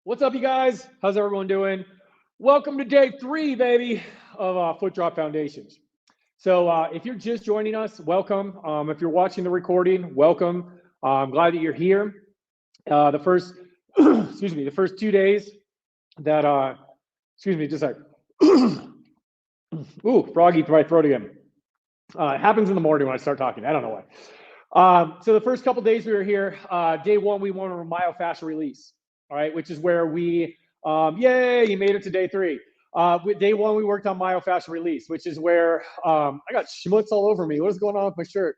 What's up, you guys? How's everyone doing? Welcome to day 3, baby, of Foot Drop Foundations. So if you're just joining us, welcome. If you're watching the recording, welcome. I'm glad that you're here. The first, the first 2 days that, excuse me, just a second. Ooh, froggy my throat again. It happens in the morning when I start talking. I don't know why. So the first couple days we were here, day 1, we went over myofascial release. All right, which is where we, yay, you made it to day 3. Day 1, we worked on myofascial release, which is where I got schmutz all over me. What is going on with my shirt?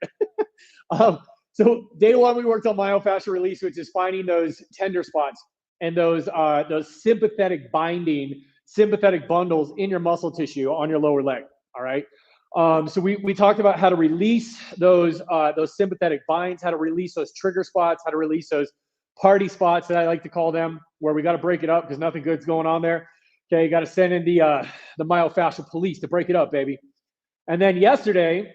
So day 1, we worked on myofascial release, which is finding those tender spots and those sympathetic bundles in your muscle tissue on your lower leg. All right. So we talked about how to release those sympathetic binds, how to release those trigger spots, how to release those party spots that I like to call them, where we got to break it up because nothing good's going on there. Okay, you got to send in the myofascial police to break it up, baby. And then yesterday,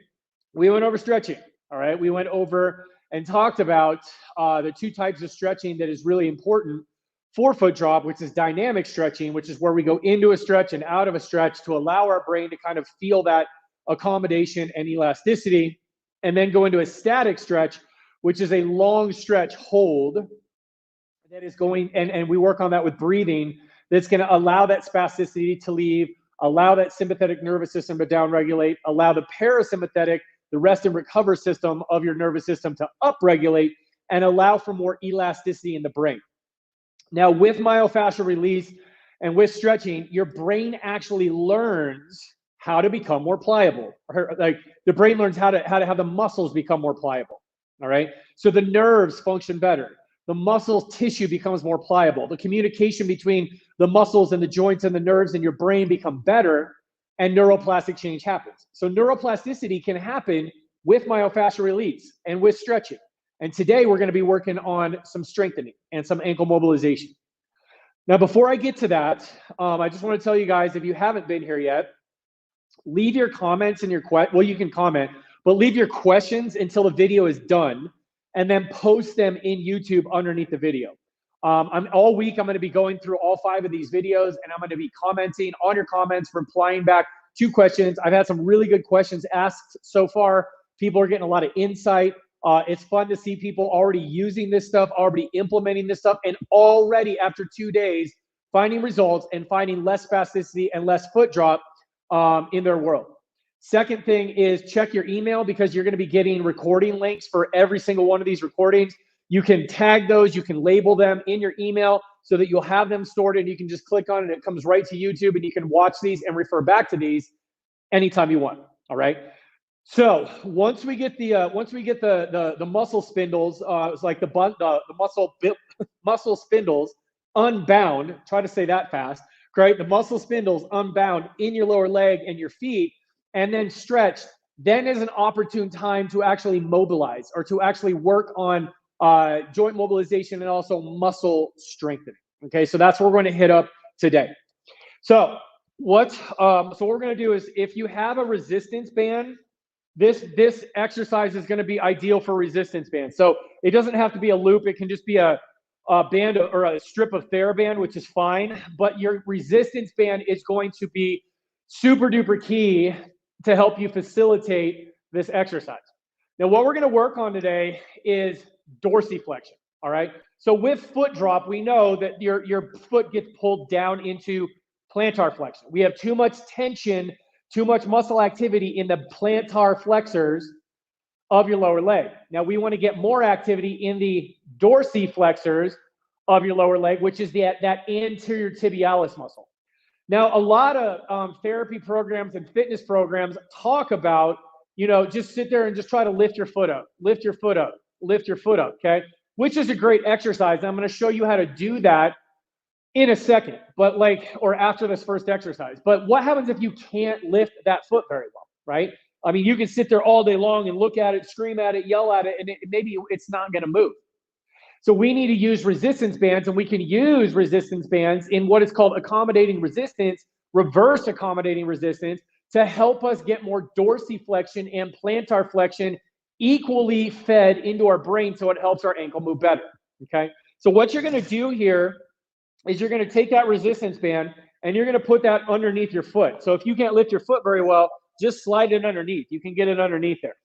we went over stretching. All right, we went over and talked about the 2 types of stretching that is really important for foot drop, which is dynamic stretching, which is where we go into a stretch and out of a stretch to allow our brain to kind of feel that accommodation and elasticity, and then go into a static stretch, which is a long stretch hold that is going, and we work on that with breathing, that's going to allow that spasticity to leave, allow that sympathetic nervous system to downregulate, allow the parasympathetic, the rest and recover system of your nervous system to upregulate, and allow for more elasticity in the brain. Now, with myofascial release and with stretching, your brain actually learns how to become more pliable. Like the brain learns how to have the muscles become more pliable. All right. So the nerves function better. The muscle tissue becomes more pliable. The communication between the muscles and the joints and the nerves in your brain become better, and neuroplastic change happens. So neuroplasticity can happen with myofascial release and with stretching. And today we're going to be working on some strengthening and some ankle mobilization. Now, before I get to that, I just want to tell you guys, if you haven't been here yet, leave your comments and well, you can comment, but leave your questions until the video is done, and then post them in YouTube underneath the video. All week, I'm going to be going through all 5 of these videos, and I'm going to be commenting on your comments, replying back to questions. I've had some really good questions asked so far. People are getting a lot of insight. It's fun to see people already using this stuff, already implementing this stuff, and already after 2 days, finding results and finding less spasticity and less foot drop in their world. Second thing is check your email, because you're going to be getting recording links for every single one of these recordings. You can tag those, you can label them in your email so that you'll have them stored, and you can just click on it and it comes right to YouTube, and you can watch these and refer back to these anytime you want. All right. So once we get the muscle spindles, it's like the muscle spindles unbound. Try to say that fast. Right. The muscle spindles unbound in your lower leg and your feet, and then stretched, then is an opportune time to actually mobilize, or to actually work on joint mobilization and also muscle strengthening. Okay, so that's what we're going to hit up today. So what we're going to do is, if you have a resistance band, this exercise is going to be ideal for resistance bands. So it doesn't have to be a loop. It can just be a band or a strip of TheraBand, which is fine. But your resistance band is going to be super duper key to help you facilitate this exercise. Now, what we're going to work on today is dorsiflexion. All right. So with foot drop, we know that your foot gets pulled down into plantar flexion. We have too much tension, too much muscle activity in the plantar flexors of your lower leg. Now, we want to get more activity in the dorsiflexors of your lower leg, which is that anterior tibialis muscle. Now, a lot of therapy programs and fitness programs talk about, just sit there and just try to lift your foot up, lift your foot up, lift your foot up, okay? Which is a great exercise. I'm going to show you how to do that in a second, or after this first exercise. But what happens if you can't lift that foot very well, right? I mean, you can sit there all day long and look at it, scream at it, yell at it, and maybe it's not going to move. So we need to use resistance bands, and we can use resistance bands in what is called accommodating resistance, reverse accommodating resistance, to help us get more dorsiflexion and plantar flexion equally fed into our brain, so it helps our ankle move better. okay? So what you're gonna do here is you're gonna take that resistance band and you're gonna put that underneath your foot. So if you can't lift your foot very well, just slide it underneath. You can get it underneath there,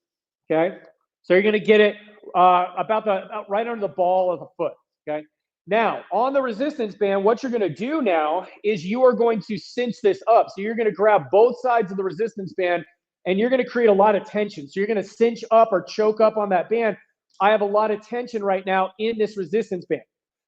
okay? So you're gonna get it about right under the ball of the foot, okay? Now, on the resistance band, what you're gonna do now is you are going to cinch this up. So you're gonna grab both sides of the resistance band and you're gonna create a lot of tension. So you're gonna cinch up or choke up on that band. I have a lot of tension right now in this resistance band.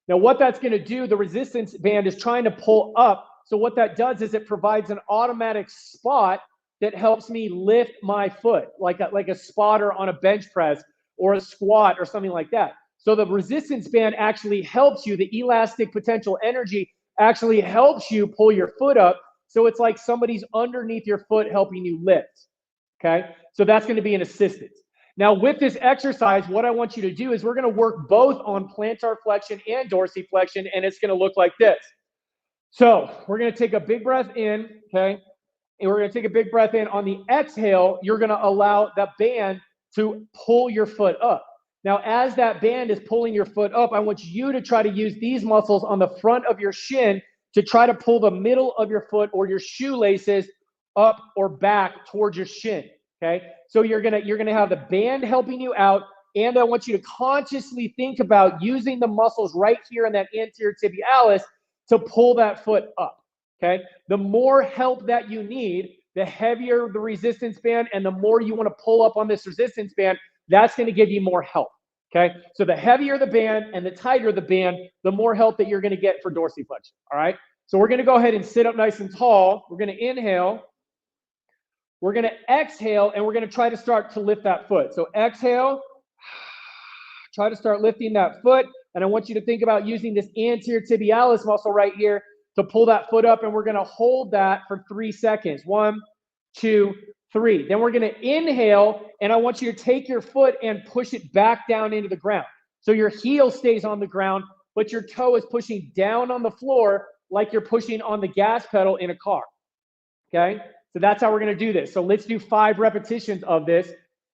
Now, what that's gonna do, the resistance band is trying to pull up. So what that does is it provides an automatic spot that helps me lift my foot, like a spotter on a bench press or a squat or something like that. So the resistance band actually helps you, the elastic potential energy actually helps you pull your foot up. So it's like somebody's underneath your foot helping you lift, okay? So that's gonna be an assistance. Now with this exercise, what I want you to do is we're gonna work both on plantar flexion and dorsiflexion, and it's gonna look like this. So we're gonna take a big breath in, okay? And we're gonna take a big breath in. On the exhale, you're gonna allow that band to pull your foot up. Now, as that band is pulling your foot up, I want you to try to use these muscles on the front of your shin to try to pull the middle of your foot or your shoelaces up or back towards your shin, okay? So you're gonna have the band helping you out, and I want you to consciously think about using the muscles right here in that anterior tibialis to pull that foot up, okay? The more help that you need, the heavier the resistance band and the more you want to pull up on this resistance band, that's going to give you more help, okay? So the heavier the band and the tighter the band, the more help that you're going to get for dorsiflexion, all right? So we're going to go ahead and sit up nice and tall. We're going to inhale. We're going to exhale, and we're going to try to start to lift that foot. So exhale, try to start lifting that foot, and I want you to think about using this anterior tibialis muscle right here to pull that foot up, and we're gonna hold that for 3 seconds. 1, 2, 3. Then we're gonna inhale, and I want you to take your foot and push it back down into the ground. So your heel stays on the ground, but your toe is pushing down on the floor like you're pushing on the gas pedal in a car, okay? So that's how we're gonna do this. So let's do 5 repetitions of this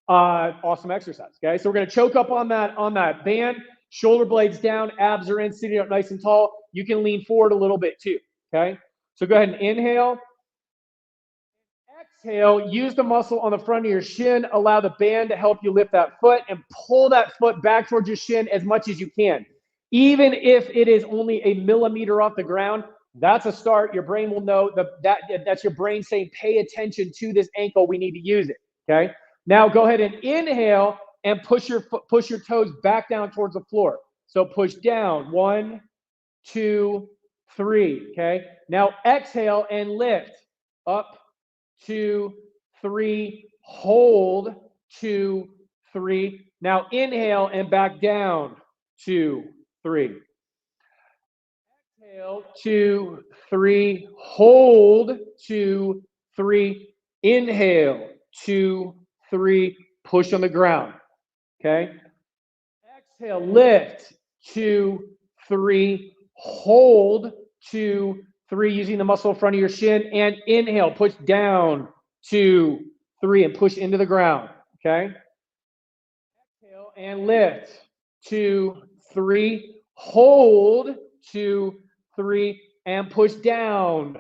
awesome exercise, okay? So we're gonna choke up on that band, shoulder blades down, abs are in, sitting up nice and tall. You can lean forward a little bit too, okay? So go ahead and inhale. Exhale, use the muscle on the front of your shin. Allow the band to help you lift that foot and pull that foot back towards your shin as much as you can. Even if it is only a millimeter off the ground, that's a start. Your brain will know that's your brain saying, pay attention to this ankle. We need to use it, okay? Now go ahead and inhale and push your toes back down towards the floor. So push down, 1, 2, 3, okay? Now exhale and lift, up, 2, 3, hold, 2, 3. Now inhale and back down, 2, 3. Exhale, 2, 3, hold, 2, 3. Inhale, 2, 3, push on the ground. Okay. Exhale, lift, 2, 3, hold, 2, 3, using the muscle in front of your shin, and inhale, push down, 2, 3, and push into the ground. Okay. Exhale and lift, 2, 3, hold, 2, 3, and push down,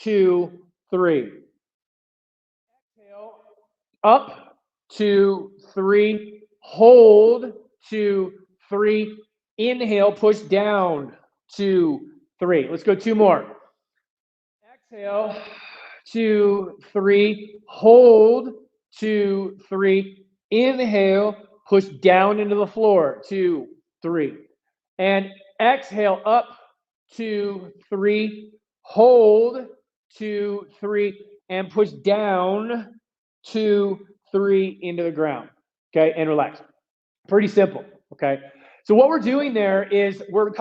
2, 3. Exhale, up, 2, 3. Hold, 2, 3. Inhale, push down, 2, 3. Let's go 2 more. Exhale, 2, 3. Hold, 2, 3. Inhale, push down into the floor, 2, 3. And exhale, up, 2, 3. Hold, 2, 3. And push down, 2, 3, into the ground. Okay, and relax. Pretty simple, okay? So what we're doing there is we're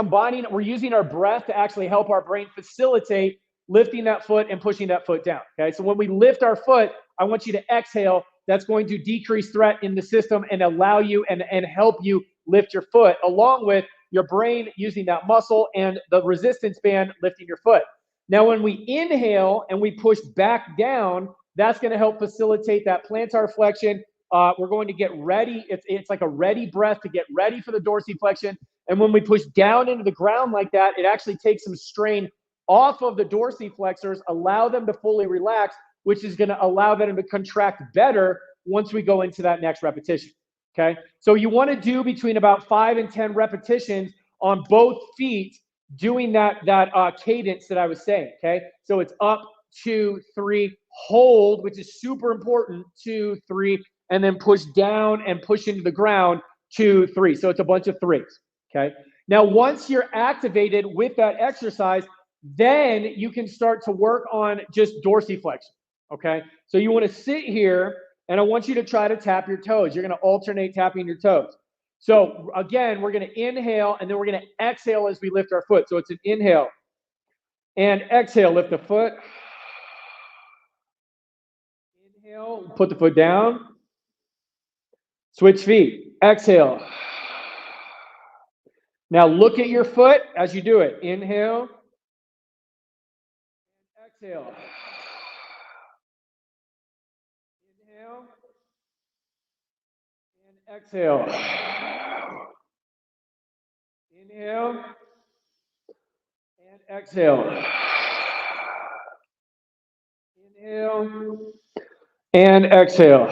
using our breath to actually help our brain facilitate lifting that foot and pushing that foot down, okay? So when we lift our foot, I want you to exhale. That's going to decrease threat in the system and allow you and help you lift your foot, along with your brain using that muscle and the resistance band lifting your foot. Now, when we inhale and we push back down, that's gonna help facilitate that plantar flexion. We're going to get ready. It's like a ready breath to get ready for the dorsiflexion. And when we push down into the ground like that, it actually takes some strain off of the dorsiflexors, allow them to fully relax, which is going to allow them to contract better once we go into that next repetition. Okay, so you want to do between about 5 and 10 repetitions on both feet, doing that cadence that I was saying. Okay, so it's up, 2, 3, hold, which is super important, 2, 3, and then push down and push into the ground, 2, 3. So it's a bunch of threes. Okay, now once you're activated with that exercise, then you can start to work on just dorsiflexion. Okay, so you want to sit here, and I want you to try to tap your toes. You're going to alternate tapping your toes. So again, we're going to inhale, and then we're going to exhale as we lift our foot. So it's an inhale and exhale, lift the foot. Inhale, put the foot down. Switch feet. Exhale. Now look at your foot as you do it. Inhale. Exhale. Inhale. And exhale. Inhale. And exhale. Inhale. And exhale.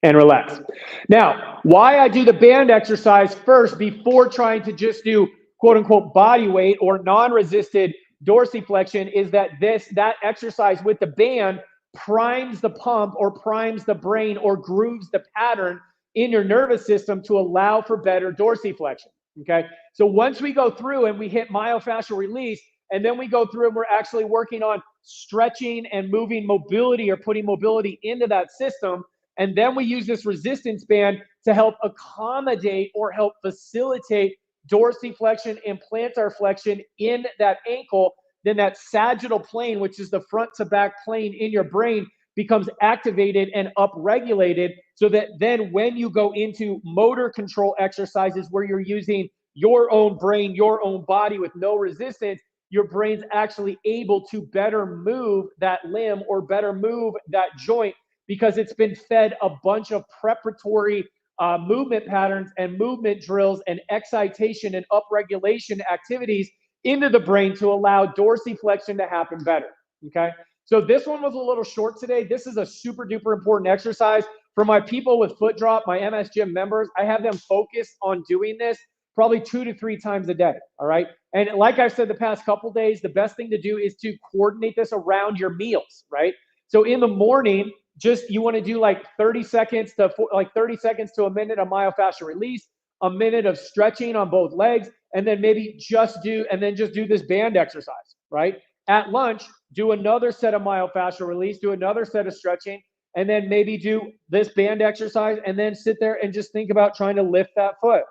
And relax. Now, why I do the band exercise first before trying to just do quote unquote body weight or non-resisted dorsiflexion is that that exercise with the band primes the pump or primes the brain or grooves the pattern in your nervous system to allow for better dorsiflexion. Okay, so once we go through and we hit myofascial release, and then we go through and we're actually working on stretching and moving mobility or putting mobility into that system, and then we use this resistance band to help accommodate or help facilitate dorsiflexion and plantar flexion in that ankle, then that sagittal plane, which is the front to back plane in your brain, becomes activated and upregulated, so that then when you go into motor control exercises where you're using your own brain, your own body with no resistance, your brain's actually able to better move that limb or better move that joint, because it's been fed a bunch of preparatory movement patterns and movement drills and excitation and upregulation activities into the brain to allow dorsiflexion to happen better. Okay, so this one was a little short today. This is a super duper important exercise for my people with foot drop, my MS Gym members. I have them focus on doing this probably 2 to 3 times a day. All right, and like I've said the past couple days, the best thing to do is to coordinate this around your meals. Right, so in the morning, just you want to do like 30 seconds to a minute of myofascial release, a minute of stretching on both legs, and then maybe just do this band exercise. Right, at lunch, do another set of myofascial release, do another set of stretching, and then maybe do this band exercise, and then sit there and just think about trying to lift that foot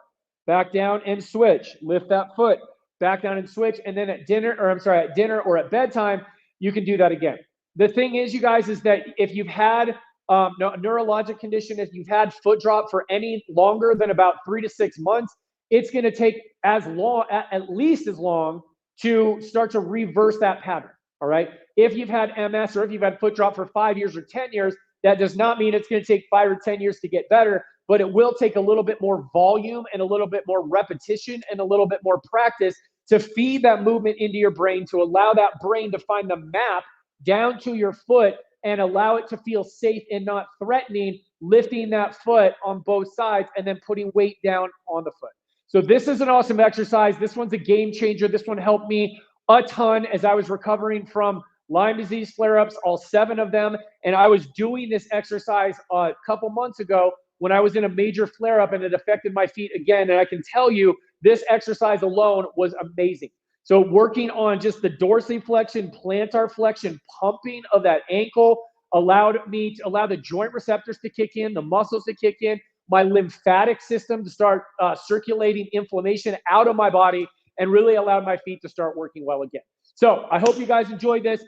back down and switch, lift that foot back down and switch. And then at dinner or at bedtime, you can do that again. The thing is, you guys, is that if you've had a neurologic condition, if you've had foot drop for any longer than about 3 to 6 months, it's going to take at least as long to start to reverse that pattern. All right. If you've had MS or if you've had foot drop for 5 years or 10 years, that does not mean it's going to take 5 or 10 years to get better, but it will take a little bit more volume and a little bit more repetition and a little bit more practice to feed that movement into your brain, to allow that brain to find the map down to your foot and allow it to feel safe and not threatening, lifting that foot on both sides and then putting weight down on the foot. So this is an awesome exercise. This one's a game changer. This one helped me a ton as I was recovering from Lyme disease flare-ups, all 7 of them. And I was doing this exercise a couple months ago when I was in a major flare-up, and it affected my feet again. And I can tell you, this exercise alone was amazing. So working on just the dorsiflexion, plantar flexion, pumping of that ankle allowed the joint receptors to kick in, the muscles to kick in, my lymphatic system to start circulating inflammation out of my body, and really allowed my feet to start working well again. So I hope you guys enjoyed this.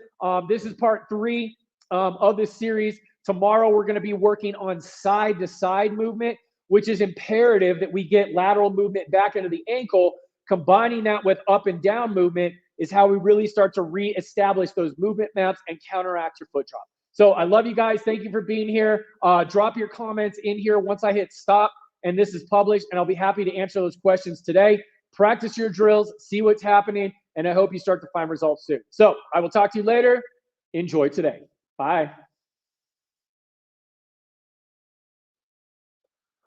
This is part 3 of this series. Tomorrow, we're going to be working on side-to-side movement, which is imperative that we get lateral movement back into the ankle. Combining that with up and down movement is how we really start to reestablish those movement maps and counteract your foot drop. So I love you guys. Thank you for being here. Drop your comments in here once I hit stop, and this is published, and I'll be happy to answer those questions today. Practice your drills, see what's happening, and I hope you start to find results soon. So I will talk to you later. Enjoy today. Bye.